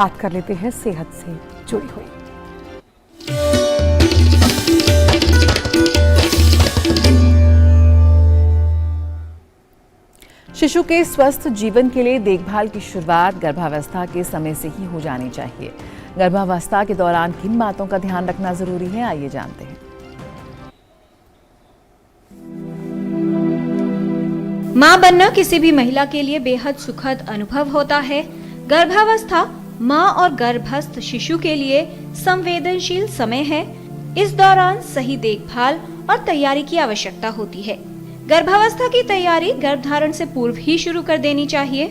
बात कर लेते हैं सेहत से जुड़ी हुई। शिशु के स्वस्थ जीवन के लिए देखभाल की शुरुआत गर्भावस्था के समय से ही हो जानी चाहिए। गर्भावस्था के दौरान किन बातों का ध्यान रखना जरूरी है, आइए जानते हैं। मां बनना किसी भी महिला के लिए बेहद सुखद अनुभव होता है। गर्भावस्था मां और गर्भस्थ शिशु के लिए संवेदनशील समय है। इस दौरान सही देखभाल और तैयारी की आवश्यकता होती है। गर्भावस्था की तैयारी गर्भधारण से पूर्व ही शुरू कर देनी चाहिए।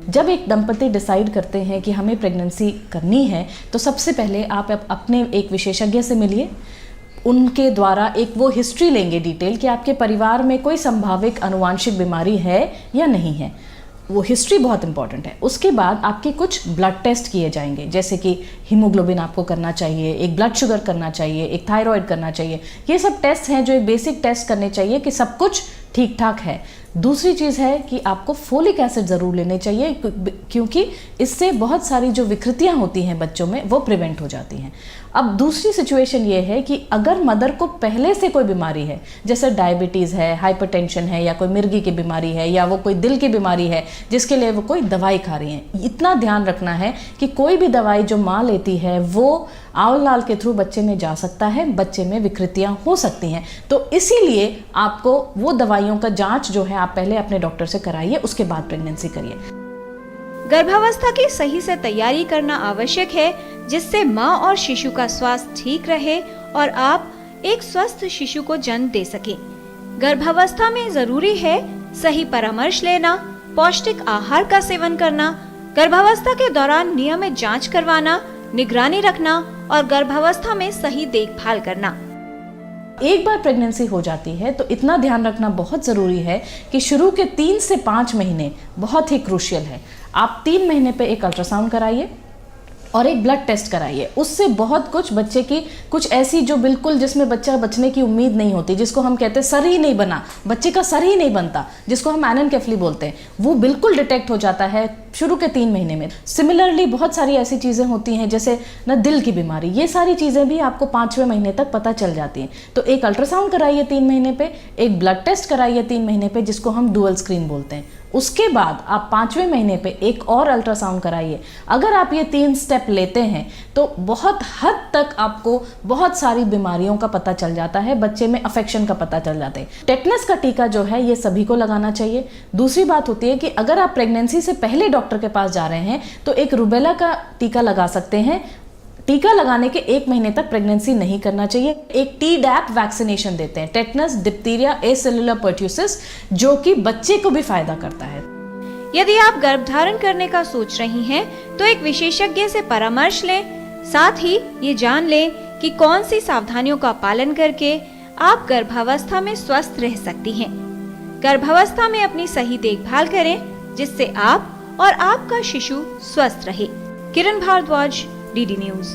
जब एक दंपति डिसाइड करते हैं कि हमें प्रेगनेंसी करनी है, तो सबसे पहले आप अपने एक विशेषज्ञ से मिलिए। उनके द्वारा एक वो हिस्ट्री लेंगे डिटेल कि आपके परिवार में कोई संभावित आनुवांशिक बीमारी है या नहीं है। वो हिस्ट्री बहुत इंपॉर्टेंट है। उसके बाद आपके कुछ ब्लड टेस्ट किए जाएंगे, जैसे कि हीमोग्लोबिन आपको करना चाहिए, एक ब्लड शुगर करना चाहिए, एक थायराइड करना चाहिए। ये सब टेस्ट हैं जो एक बेसिक टेस्ट करने चाहिए कि सब कुछ ठीक ठाक है। दूसरी चीज़ है कि आपको फोलिक एसिड ज़रूर लेने चाहिए, क्योंकि इससे बहुत सारी जो विकृतियाँ होती हैं बच्चों में वो प्रिवेंट हो जाती हैं। अब दूसरी सिचुएशन ये है कि अगर मदर को पहले से कोई बीमारी है, जैसे डायबिटीज़ है, हाइपरटेंशन है, या कोई मिर्गी की बीमारी है, या वो कोई दिल की बीमारी है जिसके लिए वो कोई दवाई खा रही हैं, इतना ध्यान रखना है कि कोई भी दवाई जो माँ लेती है वो आंवल लाल के थ्रू बच्चे में जा सकता है, बच्चे में विकृतियाँ हो सकती हैं। तो इसीलिए आपको वो दवाइयों का जांच जो है आप पहले अपने डॉक्टर से कराइए, उसके बाद प्रेगनेंसी करिए। गर्भावस्था की सही से तैयारी करना आवश्यक है, जिससे माँ और शिशु का स्वास्थ्य ठीक रहे और आप एक स्वस्थ शिशु को जन्म दे सकें। गर्भावस्था में जरूरी है सही परामर्श लेना, पौष्टिक आहार का सेवन करना, गर्भावस्था के दौरान नियमित जांच करवाना, निगरानी रखना और गर्भावस्था में सही देखभाल करना। एक बार प्रेगनेंसी हो जाती है तो इतना ध्यान रखना बहुत ज़रूरी है कि शुरू के 3 से 5 महीने बहुत ही क्रूशियल है। आप 3 महीने पे एक अल्ट्रासाउंड कराइए और एक ब्लड टेस्ट कराइए। उससे बहुत कुछ बच्चे की कुछ ऐसी जो बिल्कुल जिसमें बच्चा बचने की उम्मीद नहीं होती, जिसको हम कहते हैं सर ही नहीं बना, बच्चे का सर ही नहीं बनता, जिसको हम एनेनकेफली बोलते हैं, वो बिल्कुल डिटेक्ट हो जाता है शुरू के 3 महीने में। सिमिलरली बहुत सारी ऐसी चीज़ें होती हैं जैसे ना दिल की बीमारी, ये सारी चीज़ें भी आपको 5वें महीने तक पता चल जाती हैं। तो एक अल्ट्रासाउंड कराइए 3 महीने पे, एक ब्लड टेस्ट कराइए 3 महीने पे, जिसको हम डुअल स्क्रीन बोलते हैं। उसके बाद आप 5वें महीने पे एक और अल्ट्रासाउंड कराइए। अगर आप ये 3 स्टेप लेते हैं तो बहुत हद तक आपको बहुत सारी बीमारियों का पता चल जाता है, बच्चे में अफेक्शन का पता चल जाता है। टेटनस का टीका जो है ये सभी को लगाना चाहिए। दूसरी बात होती है कि अगर आप प्रेगनेंसी से पहले डॉक्टर के पास जा रहे हैं तो एक रूबेला का टीका लगा सकते हैं। टीका लगाने के 1 महीने तक प्रेगनेंसी नहीं करना चाहिए। एक टीडैप वैक्सीनेशन देते हैं, टेटनस डिप्थीरिया एसेलुलर पर्ट्यूसिस, जो कि बच्चे को भी फायदा करता है। यदि आप गर्भधारण करने का सोच रही हैं, तो एक विशेषज्ञ से परामर्श लें। साथ ही ये जान लें कि कौन सी सावधानियों का पालन करके आप गर्भावस्था में स्वस्थ रह सकती हैं। गर्भावस्था में अपनी सही देखभाल करें, जिससे आप और आपका शिशु स्वस्थ रहे। किरण भारद्वाज, डीडी न्यूज।